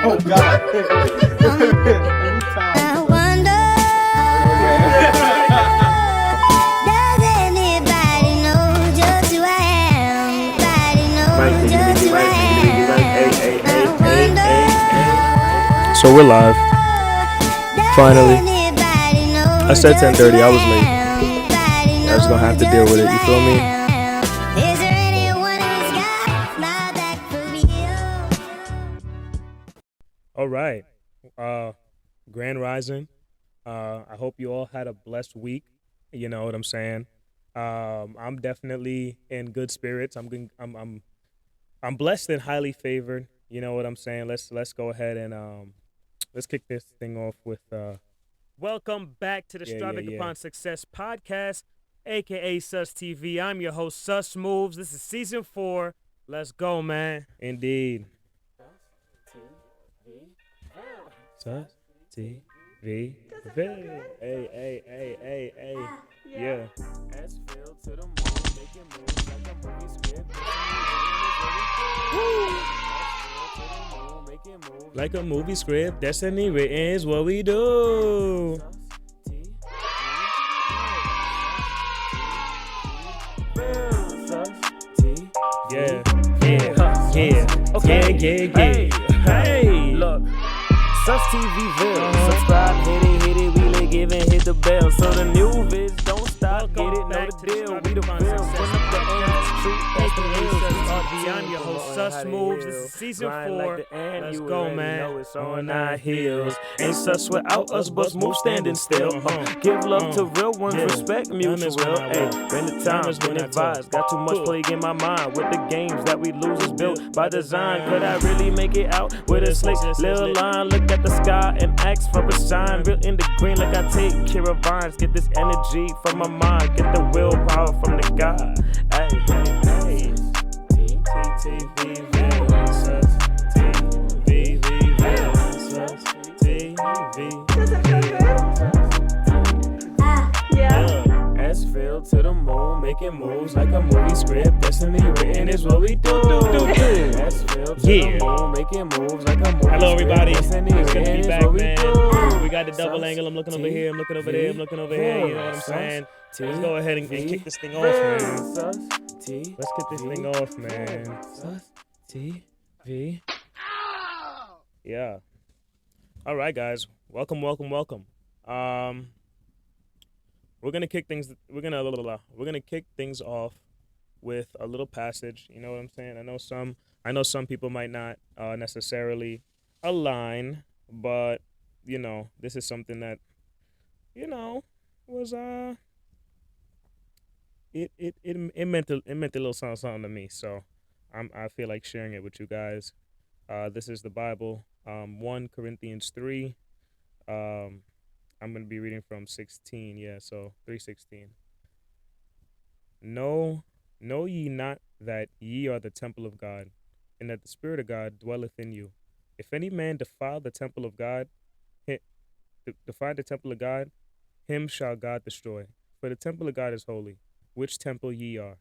Oh God. I wonder, does anybody know just who I am? Nobody knows just who I am. I wonder, So we're live. does Finally. anybody know I said just 10:30, I who was late. Nobody I was gonna have to knows deal with just it, you who feel I me? am. Is there anyone who's got my back for real? All right. Grand Rising. I hope you all had a blessed week. You know what I'm saying? I'm definitely in good spirits. I'm blessed and highly favored. You know what I'm saying? Let's go ahead and let's kick this thing off with Welcome back to the Striving yeah. Upon Success podcast, aka SusTV. I'm your host, SusMoves. This is season 4. Let's go, man. Indeed. SusTV. Hey. Yeah. S.Ville to the moon, making moves like a movie script. Like a movie script, destiny written is what we do. Yeah. Okay. Hey, look. SusTV, subscribe, hit it, we let give and hit the bell. So the new vids don't stop, get it, know the deal. We the bill, put up the ends, true, that's the hills. I'm your host, SusMoves. This is season 4. Let's go, man. It's on our heels. Ain't sus without us, but move standing still. Give love to real ones, Yeah. respect mutual. Time is when I Hey, walk. been the Time time, is when been I advised. talk. Got too much Cool. plague in my mind with the games that we lose is built by design. Could I really make it out with a slick little line? Look at the sky and ask for a sign. Real in the green like I take care of vines. Get this energy from my mind. Get the willpower from the God. Hey. S.Ville to the moon, making moves like a movie script. Destiny written is what we do. S.Ville to the moon, making moves like a movie Hello, everybody. script. It's Destiny good to written be is back, what we man. do. We got the double angle. I'm looking over here. I'm looking over there. I'm looking over here. You know what I'm saying? Let's go ahead and kick this thing off, man. Let's kick this thing off, man. SusTV. Yeah. All right, guys. Welcome. We're gonna kick things. We're gonna kick things off with a little passage. You know what I'm saying? I know some people might not necessarily align, but you know, this is something that was it meant a little something to me. So I feel like sharing it with you guys. This is the Bible, 1 Corinthians 3. I'm going to be reading from 16, so 3:16. Know ye not that ye are the temple of God, and that the Spirit of God dwelleth in you? If any man defile the temple of God, him shall God destroy. For the temple of God is holy, which temple ye are.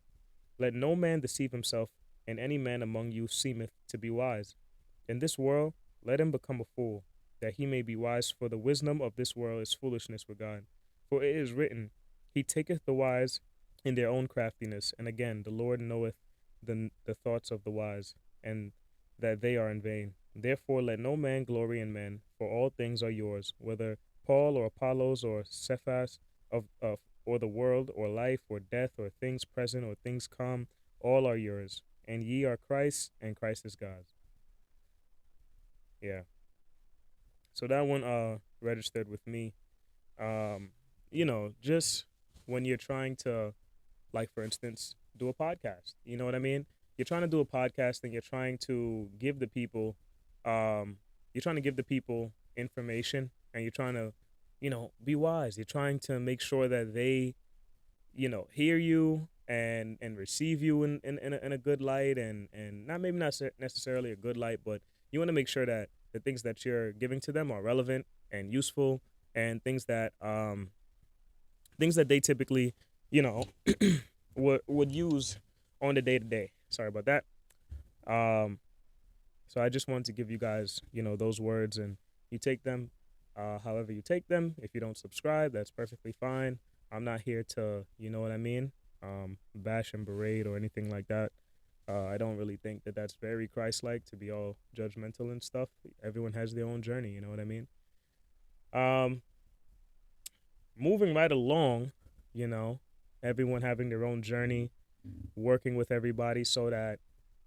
Let no man deceive himself, and any man among you seemeth to be wise. In this world let him become a fool, that he may be wise, for the wisdom of this world is foolishness with God. For it is written, He taketh the wise in their own craftiness. And again, the Lord knoweth the thoughts of the wise, and that they are in vain. Therefore let no man glory in men, for all things are yours, whether Paul or Apollos or Cephas, or the world, or life, or death, or things present, or things come, all are yours. And ye are Christ, and Christ is God's. Yeah. So that one registered with me. Just when you're trying to, like, for instance, do a podcast. You know what I mean? You're trying to do a podcast and you're trying to give the people information, and you're trying to, be wise. You're trying to make sure that they, hear you and receive you in a good light, and not necessarily a good light, but you want to make sure that the things that you're giving to them are relevant and useful, and things that they typically, would use on the day-to-day. Sorry about that. So I just wanted to give you guys, those words, and you take them however you take them. If you don't subscribe, that's perfectly fine. I'm not here to, you know what I mean, bash and berate or anything like that. I don't really think that that's very Christ-like to be all judgmental and stuff. Everyone has their own journey, you know what I mean? Moving right along, everyone having their own journey, working with everybody so that,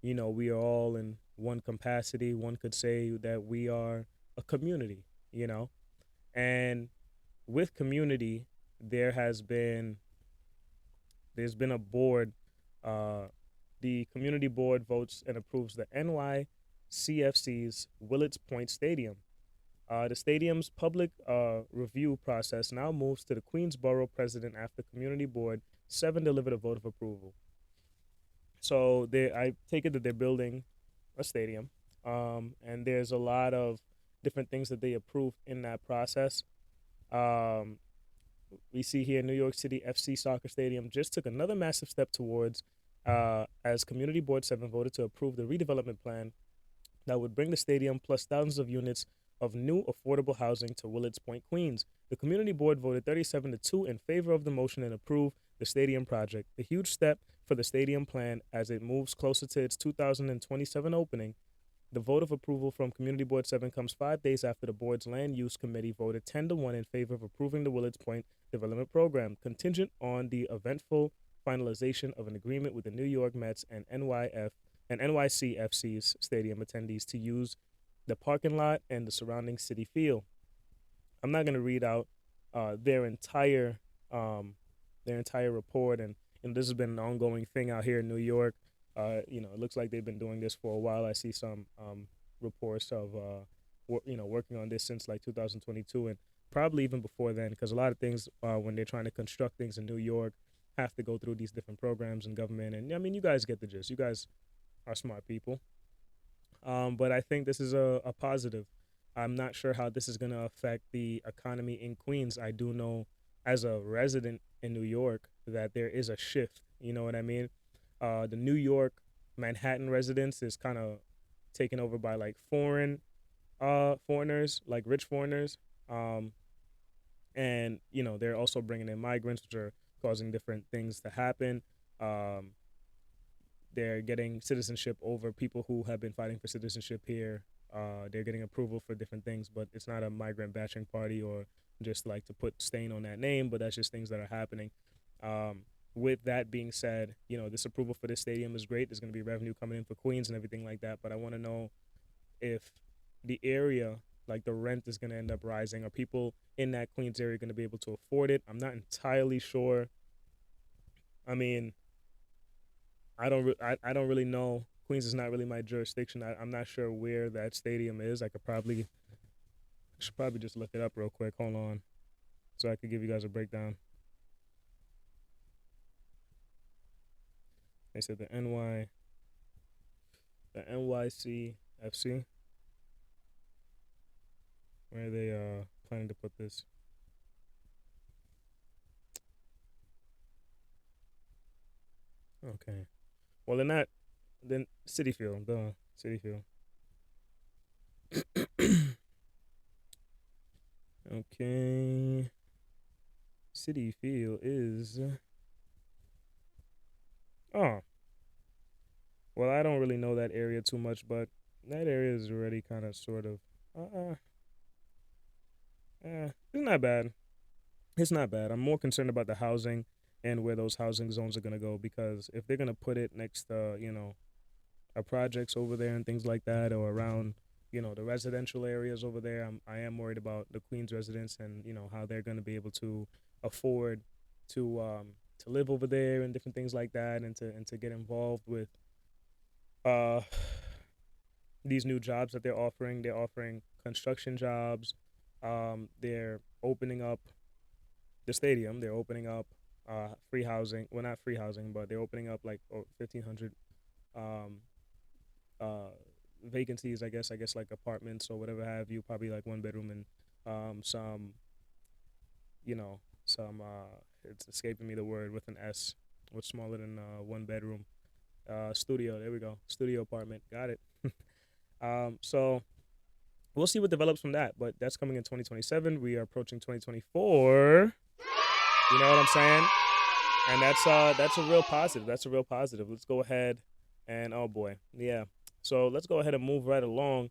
we are all in one capacity. One could say that we are a community, and with community, there's been a board. The community board votes and approves the NYCFC's Willets Point Stadium. The stadium's public review process now moves to the Queensborough president after community board 7 delivered a vote of approval. So I take it that they're building a stadium, and there's a lot of different things that they approved in that process. We see here New York City FC Soccer Stadium just took another massive step towards as Community Board 7 voted to approve the redevelopment plan that would bring the stadium plus thousands of units of new affordable housing to Willets Point, Queens. The Community Board voted 37-2 in favor of the motion and approved the stadium project, a huge step for the stadium plan as it moves closer to its 2027 opening. The vote of approval from Community Board 7 comes 5 days after the board's Land Use Committee voted 10-1 in favor of approving the Willets Point Development Program, contingent on the eventful finalization of an agreement with the New York Mets and NYCFC's stadium attendees to use the parking lot and the surrounding city field. I'm not going to read out their entire report, and this has been an ongoing thing out here in New York. It looks like they've been doing this for a while. I see some reports of working on this since like 2022 and probably even before then, because a lot of things when they're trying to construct things in New York have to go through these different programs and government. And I mean, you guys get the gist. You guys are smart people. But I think this is a positive. I'm not sure how this is going to affect the economy in Queens. I do know as a resident in New York that there is a shift. You know what I mean? The New York Manhattan residents is kind of taken over by like foreigners, like rich foreigners. And, they're also bringing in migrants, which are causing different things to happen. They're getting citizenship over people who have been fighting for citizenship here. They're getting approval for different things, but it's not a migrant bashing party or just like to put stain on that name, but that's just things that are happening. With that being said, this approval for this stadium is great. There's going to be revenue coming in for Queens and everything like that, but I want to know if the area, like the rent is going to end up rising. Are people in that Queens area going to be able to afford it? I'm not entirely sure. I mean, I don't really know. Queens is not really my jurisdiction. I'm not sure where that stadium is. I should probably just look it up real quick. Hold on, so I could give you guys a breakdown. They said the NYCFC. Where are they planning to put this? Okay. Well, then City Field, City Field. Okay. City Field is. Oh. Well, I don't really know that area too much, but that area is already kind of sort of. It's not bad. It's not bad. I'm more concerned about the housing and where those housing zones are gonna go, because if they're gonna put it next to projects over there and things like that, or around the residential areas over there, I am worried about the Queens residents and how they're gonna be able to afford to live over there and different things like that, and to get involved with these new jobs that they're offering. They're offering construction jobs. They're opening up the stadium. They're opening up free housing. Well, not free housing, but they're opening up like 1,500 vacancies, I guess like apartments or whatever have you, probably like 1 bedroom and some it's escaping me the word with an S, what's smaller than 1 bedroom, studio, there we go, studio apartment, got it. So we'll see what develops from that. But that's coming in 2027. We are approaching 2024. You know what I'm saying? And that's a real positive. That's a real positive. Let's go ahead and oh boy, yeah. So let's go ahead and move right along.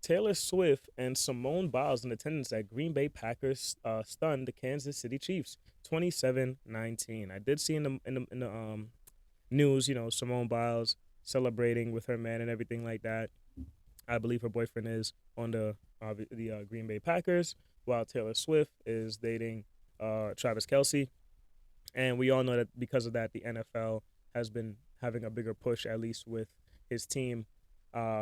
Taylor Swift and Simone Biles in attendance at Green Bay Packers stunned the Kansas City Chiefs 27-19. I did see in the news, Simone Biles celebrating with her man and everything like that. I believe her boyfriend is on the Green Bay Packers, while Taylor Swift is dating Travis Kelce. And we all know that because of that, the NFL has been having a bigger push, at least with his team,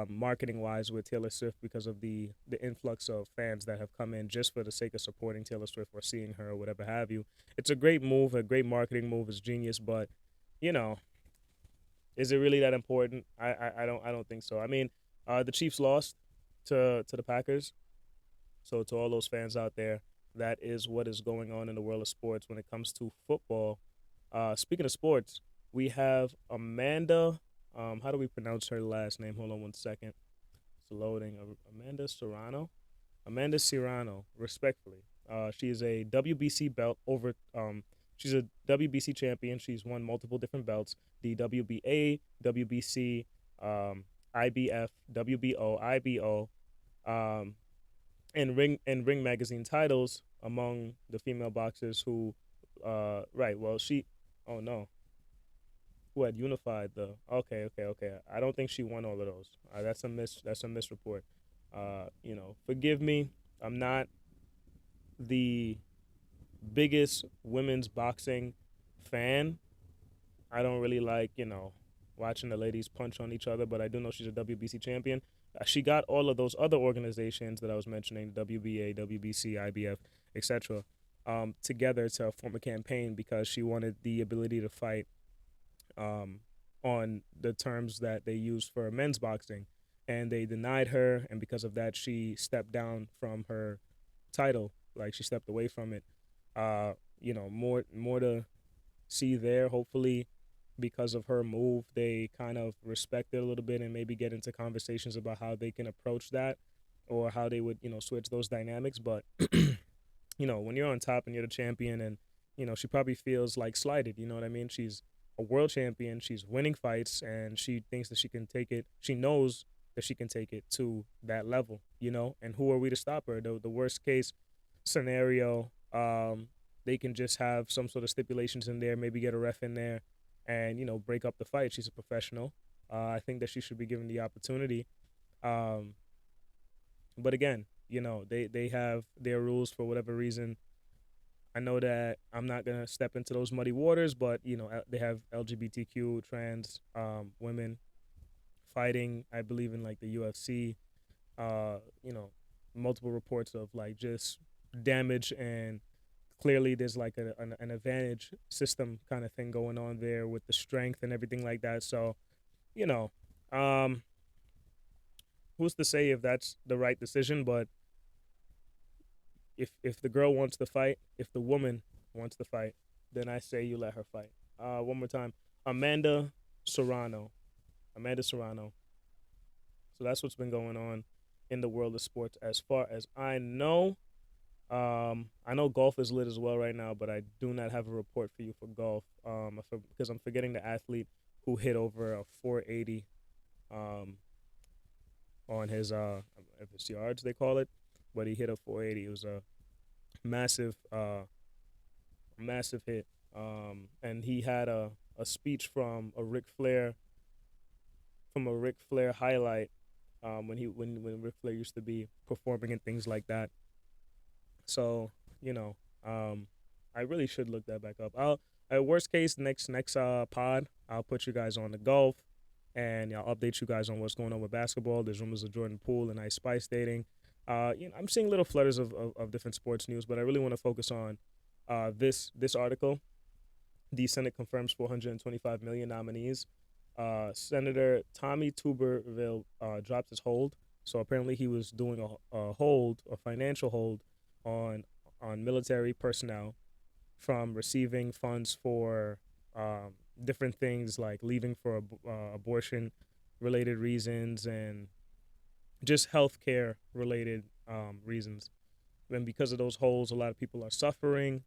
marketing wise, with Taylor Swift because of the influx of fans that have come in just for the sake of supporting Taylor Swift or seeing her or whatever have you. It's a great move, a great marketing move. It's genius, but you know, is it really that important? I don't think so. I mean, the Chiefs lost to the Packers, so to all those fans out there, that is what is going on in the world of sports when it comes to football. Speaking of sports, we have Amanda. How do we pronounce her last name? Hold on one second. It's loading. Amanda Serrano. Amanda Serrano, respectfully. She is a WBC belt over. She's a WBC champion. She's won multiple different belts: the WBA, WBC, IBF, WBO, IBO, um, and Ring magazine titles among the female boxers who, right. Well, she. Oh no. Who had unified the? Okay. I don't think she won all of those. That's a misreport. Forgive me. I'm not the biggest women's boxing fan. I don't really like, watching the ladies punch on each other, but I do know she's a WBC champion. She got all of those other organizations that I was mentioning, WBA, WBC, IBF, etc., together to form a campaign because she wanted the ability to fight on the terms that they used for men's boxing. And they denied her, and because of that, she stepped down from her title. Like, she stepped away from it. More to see there. Hopefully, because of her move, they kind of respect it a little bit and maybe get into conversations about how they can approach that or how they would, switch those dynamics. But, when you're on top and you're the champion and, she probably feels like slighted. You know what I mean? She's a world champion. She's winning fights and she thinks that she can take it. She knows that she can take it to that level, and who are we to stop her? The worst case scenario, they can just have some sort of stipulations in there, maybe get a ref in there and, break up the fight. She's a professional. I think that she should be given the opportunity. But again, they have their rules for whatever reason. I know that I'm not going to step into those muddy waters, but, they have LGBTQ, trans women fighting, I believe, in like the UFC, multiple reports of like just damage, and clearly there's like an advantage system kind of thing going on there with the strength and everything like that. So, um, who's to say if that's the right decision? But if the girl wants to fight, if the woman wants to fight, then I say you let her fight. One more time, Amanda Serrano. Amanda Serrano. So that's what's been going on in the world of sports as far as I know. I know golf is lit as well right now, but I do not have a report for you for golf. Because I'm forgetting the athlete who hit over a 480 on his if it's yards they call it, but he hit a 480. It was a massive massive hit. And he had a speech from a Ric Flair highlight when Ric Flair used to be performing and things like that. So, I really should look that back up. I'll at worst case next pod, I'll put you guys on the golf and I'll update you guys on what's going on with basketball. There's rumors of Jordan Poole and Ice Spice dating. I'm seeing little flutters of different sports news, but I really want to focus on this article. The Senate confirms 425 million nominees. Senator Tommy Tuberville dropped his hold. So apparently he was doing a financial hold on military personnel from receiving funds for different things like leaving for abortion related reasons and just healthcare related reasons. And because of those holes, a lot of people are suffering.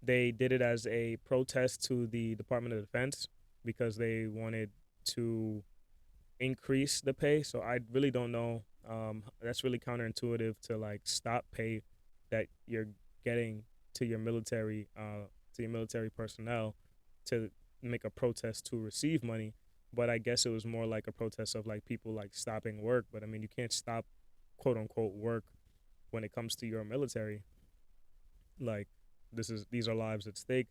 They did it as a protest to the Department of Defense because they wanted to increase the pay. So I really don't know. That's really counterintuitive to like stop pay that you're getting to your military personnel to make a protest to receive money. But I guess it was more like a protest of like people like stopping work. But I mean, you can't stop quote unquote work when it comes to your military. Like these are lives at stake.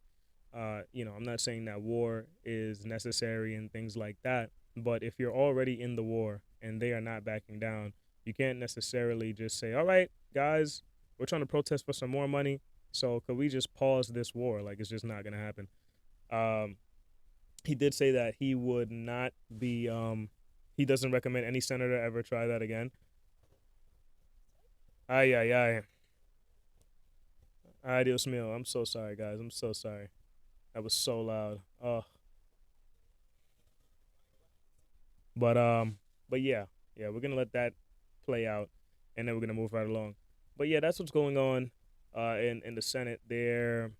I'm not saying that war is necessary and things like that, but if you're already in the war and they are not backing down, you can't necessarily just say, "All right, guys, we're trying to protest for some more money, so could we just pause this war?" Like it's just not gonna happen. Um, he did say that he would not be. He doesn't recommend any senator ever try that again. Ay ay ay. Ay Dios mío. I'm so sorry, guys. I'm so sorry. That was so loud. Oh, but yeah, we're gonna let that play out, and then we're gonna move right along. But yeah, that's what's going on, in the Senate. There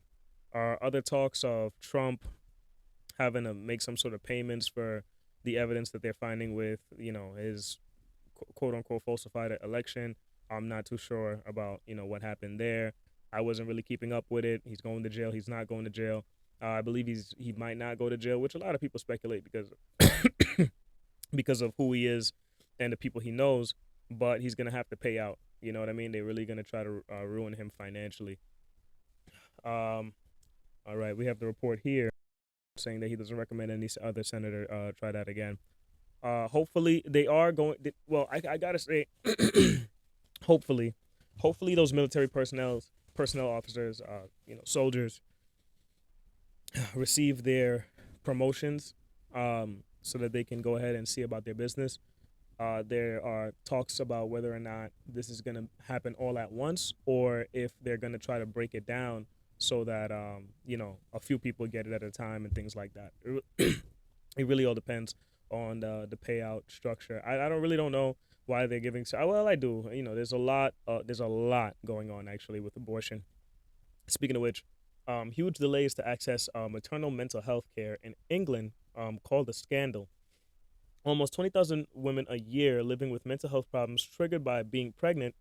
are other talks of Trump having to make some sort of payments for the evidence that they're finding with his quote unquote falsified election. I'm not too sure about what happened there. I wasn't really keeping up with it. He's going to jail. He's not going to jail. I believe he might not go to jail, which a lot of people speculate because of who he is and the people he knows. But he's gonna have to pay out. You know what I mean? They're really gonna try to ruin him financially. Um, all right, we have the report here saying that he doesn't recommend any other senator try that again. Hopefully they are going. Well, I gotta say, hopefully, those military personnel officers, soldiers, receive their promotions, so that they can go ahead and see about their business. There are talks about whether or not this is going to happen all at once, or if they're going to try to break it down so that a few people get it at a time and things like that. It really all depends on the payout structure. I don't know why they're giving. Well, I do. There's a lot. There's a lot going on actually with abortion. Speaking of which, huge delays to access maternal mental health care in England, called a scandal. Almost 20,000 women a year living with mental health problems triggered by being pregnant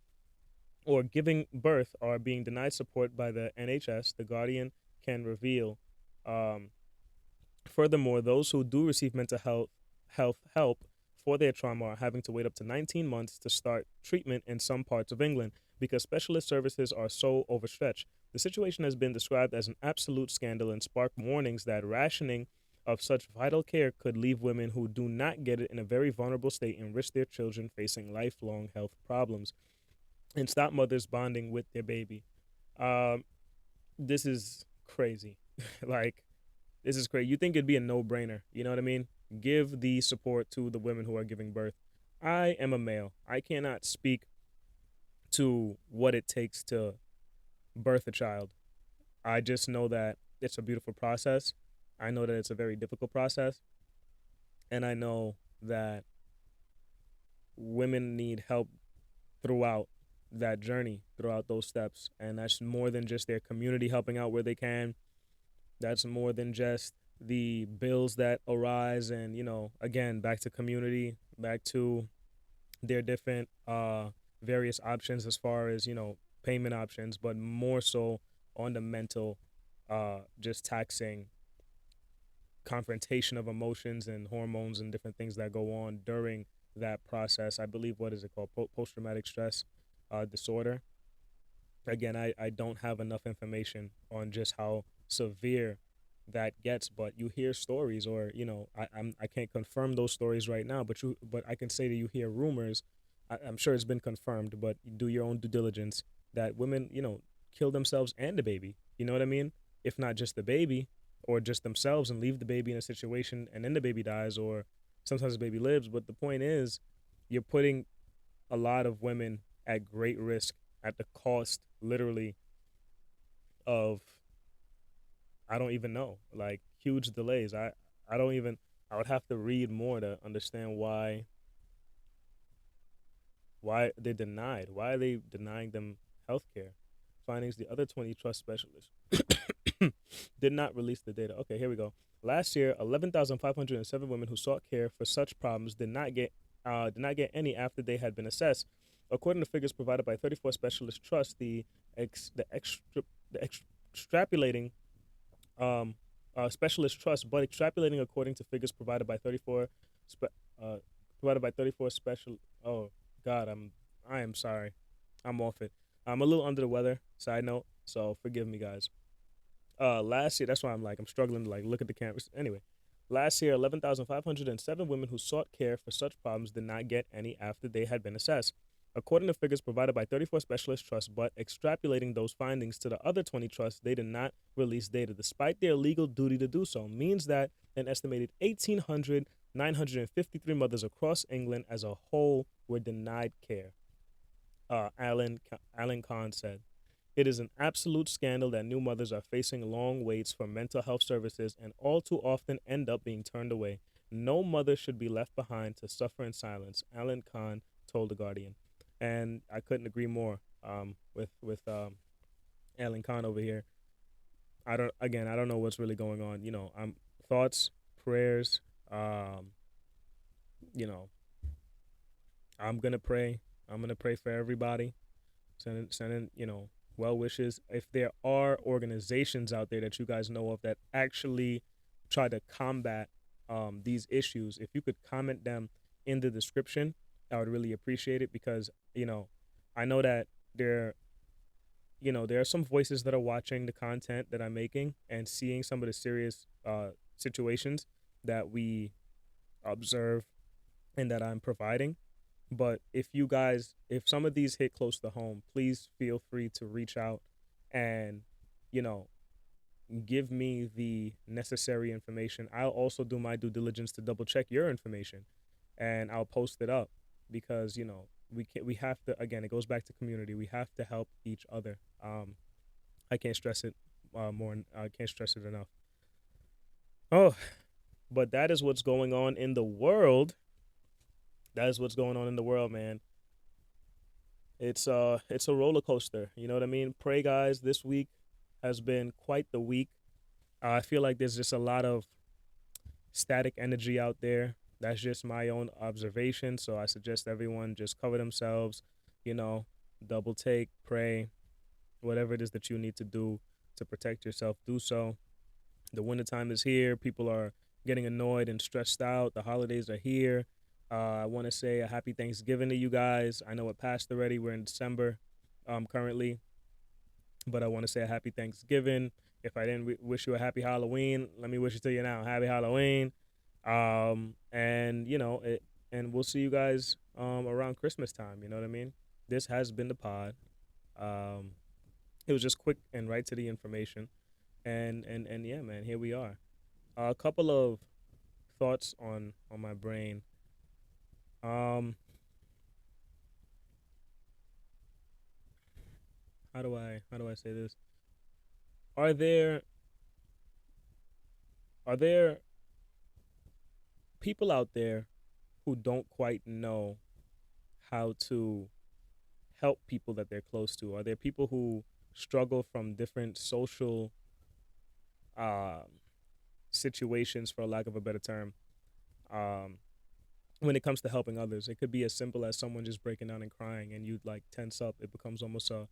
or giving birth are being denied support by the NHS, The Guardian can reveal. Um, Furthermore, those who do receive mental health help for their trauma are having to wait up to 19 months to start treatment in some parts of England because specialist services are so overstretched. The situation has been described as an absolute scandal and sparked warnings that rationing of such vital care could leave women who do not get it in a very vulnerable state and risk their children facing lifelong health problems and stop mothers bonding with their baby. Um, this is crazy. Like, this is crazy. You think it'd be a no-brainer, you know what I mean? Give the support to the women who are giving birth. I am a male. I cannot speak to what it takes to birth a child. I just know that it's a beautiful process. I know that it's a very difficult process. And I know that women need help throughout that journey, throughout those steps. And that's more than just their community helping out where they can. That's more than just the bills that arise. And, again, back to community, back to their different various options as far as, payment options, but more so on the mental, just taxing confrontation of emotions and hormones and different things that go on during that process. I believe, what is it called? Post-traumatic stress disorder. Again, I don't have enough information on just how severe that gets, but you hear stories, or I can't confirm those stories right now, but I can say that you hear rumors. I'm sure it's been confirmed, but do your own due diligence that women kill themselves and the baby. You know what I mean? If not just the baby, or just themselves, and leave the baby in a situation and then the baby dies, or sometimes the baby lives. But the point is, you're putting a lot of women at great risk at the cost, literally, of, I don't even know, like, huge delays. I don't even, I would have to read more to understand why Why they denied? Why are they denying them health care? Findings: the other 20 trust specialists did not release the data. Okay, here we go. Last year, 11,507 women who sought care for such problems did not get any after they had been assessed. According to figures provided by 34 specialist trusts, the extrapolating um, specialist trust, but extrapolating according to figures spe- uh, provided by 34 special. Oh God, I am sorry, I'm off it. I'm a little under the weather. Side note, so forgive me, guys. Last year, that's why I'm struggling to like look at the cameras. Anyway, last year, 11,507 women who sought care for such problems did not get any after they had been assessed. According to figures provided by 34 specialist trusts, but extrapolating those findings to the other 20 trusts, they did not release data, despite their legal duty to do so. Means that an estimated 1,953 mothers across England as a whole were denied care. Alan Khan said. It is an absolute scandal that new mothers are facing long waits for mental health services and all too often end up being turned away. No mother should be left behind to suffer in silence, Alan Khan told The Guardian. And I couldn't agree more with Alan Khan over here. I don't know what's really going on. Thoughts, prayers, um, you know, I'm gonna pray. I'm gonna pray for everybody. Sending well wishes. If there are organizations out there that you guys know of that actually try to combat these issues, if you could comment them in the description, I would really appreciate it, because I know that there are some voices that are watching the content that I'm making and seeing some of the serious situations that we observe and that I'm providing. But if some of these hit close to home, please feel free to reach out and, you know, give me the necessary information. I'll also do my due diligence to double check your information, and I'll post it up, because we have to, again, it goes back to community. We have to help each other. I can't stress it I can't stress it enough. Oh, but that is what's going on in the world. That is what's going on in the world, man. It's a roller coaster. You know what I mean? Pray, guys. This week has been quite the week. I feel like there's just a lot of static energy out there. That's just my own observation. So I suggest everyone just cover themselves, you know, double take, pray, whatever it is that you need to do to protect yourself, do so. The wintertime is here. People are getting annoyed and stressed out. The holidays are here. I want to say a happy Thanksgiving to you guys. I know it passed already. We're in December currently, but I want to say a happy Thanksgiving. If I didn't wish you a happy Halloween, let me wish it to you now. Happy Halloween. And and we'll see you guys around Christmas time. You know what I mean? This has been the pod. Um, it was just quick and right to the information, and yeah, man, here we are. A couple of thoughts on my brain. Um, how do I say this? Are there are there people out there who don't quite know how to help people that they're close to? Are there people who struggle from different social um, situations, for lack of a better term, um, when it comes to helping others? It could be as simple as someone just breaking down and crying, and you like tense up. It becomes almost a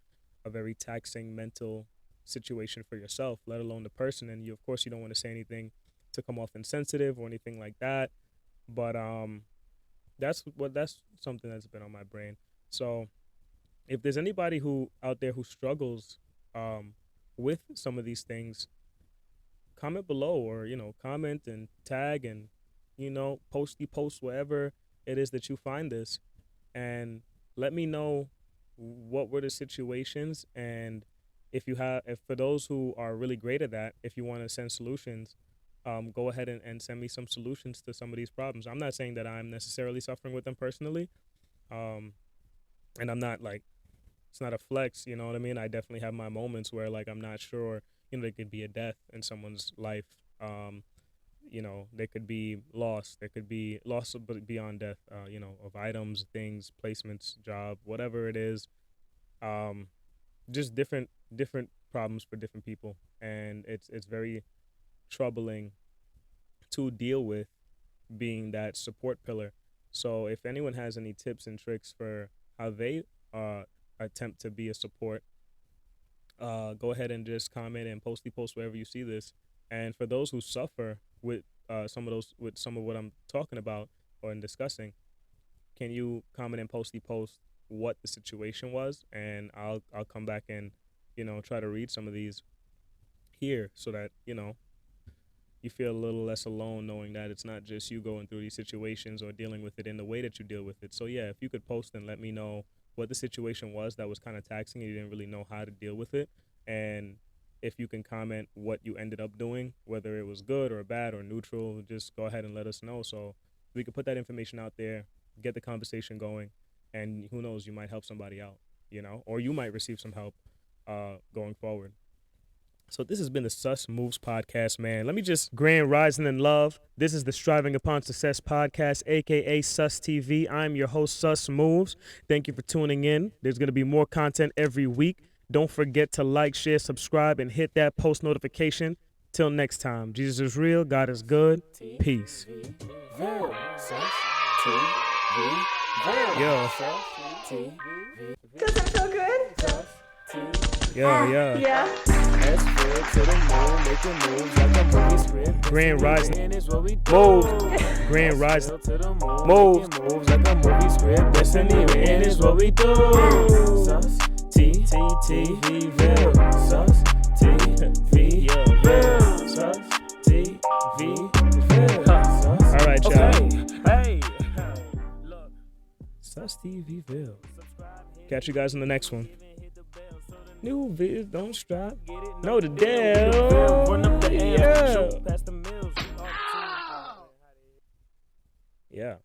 very taxing mental situation for yourself, let alone the person. And you, of course, you don't want to say anything to come off insensitive or anything like that. But that's something that's been on my brain. So if there's anybody who out there who struggles um, with some of these things, comment below, or comment and tag, and post wherever it is that you find this, and let me know what were the situations. And if for those who are really great at that, if you want to send solutions, go ahead and send me some solutions to some of these problems. I'm not saying that I'm necessarily suffering with them personally, um, and I'm not like, it's not a flex, you know what I mean? I definitely have my moments where like I'm not sure, there could be a death in someone's life, there could be loss. There could be loss beyond death, of items, things, placements, job, whatever it is. Just different problems for different people. And it's very troubling to deal with, being that support pillar. So if anyone has any tips and tricks for how they attempt to be a support, go ahead and just comment and post wherever you see this. And for those who suffer with some of what I'm talking about or discussing, can you comment and post what the situation was, and I'll come back and try to read some of these here, so that you feel a little less alone, knowing that it's not just you going through these situations or dealing with it in the way that you deal with it. So yeah, if you could post and let me know what the situation was that was kind of taxing and you didn't really know how to deal with it, and if you can comment what you ended up doing, whether it was good or bad or neutral, just go ahead and let us know, so we can put that information out there, get the conversation going, and who knows, you might help somebody out, or you might receive some help going forward. So this has been the SusMoves podcast, man. Let me just grand rising in love. This is the Striving Upon Success podcast, aka SusTV. I'm your host, SusMoves. Thank you for tuning in. There's going to be more content every week. Don't forget to like, share, subscribe, and hit that post notification. Till next time, Jesus is real, God is good. Peace. Yo. Does it feel good? Yeah. Yeah. S.Ville to the moon, making moves like a movie script. Grand rising. Is what we do. Moves. Grand rising. To the moon, Moves. making moves like a movie script. Destiny written is what we do. SusTV, SusTV, All right, y'all. Hey. SusTV. Catch you guys in the next one. New vids, don't stop. Know the deal. Run up the Yeah. show past the mills. Yeah.